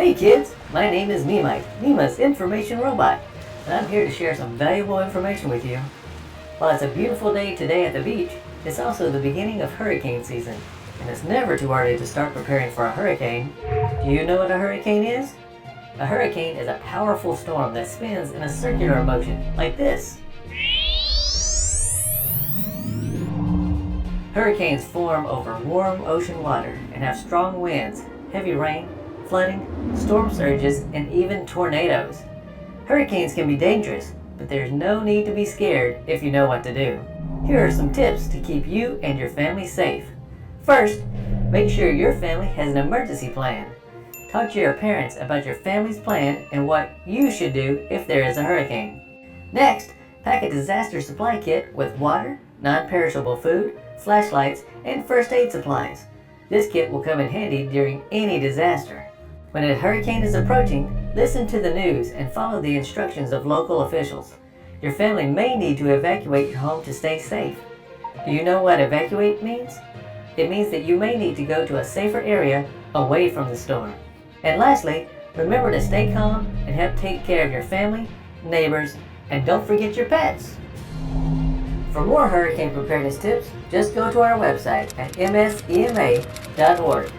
Hey kids, my name is MEMITE, MEMA's information robot, and I'm here to share some valuable information with you. While it's a beautiful day today at the beach, it's also the beginning of hurricane season, and it's never too early to start preparing for a hurricane. Do you know what a hurricane is? A hurricane is a powerful storm that spins in a circular motion, like this. Hurricanes form over warm ocean water and have strong winds, heavy rain, flooding, storm surges, and even tornadoes. Hurricanes can be dangerous, but there's no need to be scared if you know what to do. Here are some tips to keep you and your family safe. First, make sure your family has an emergency plan. Talk to your parents about your family's plan and what you should do if there is a hurricane. Next, pack a disaster supply kit with water, non-perishable food, flashlights, and first aid supplies. This kit will come in handy during any disaster. When a hurricane is approaching, listen to the news and follow the instructions of local officials. Your family may need to evacuate your home to stay safe. Do you know what evacuate means? It means that you may need to go to a safer area away from the storm. And lastly, remember to stay calm and help take care of your family, neighbors, and don't forget your pets. For more hurricane preparedness tips, just go to our website at msema.org.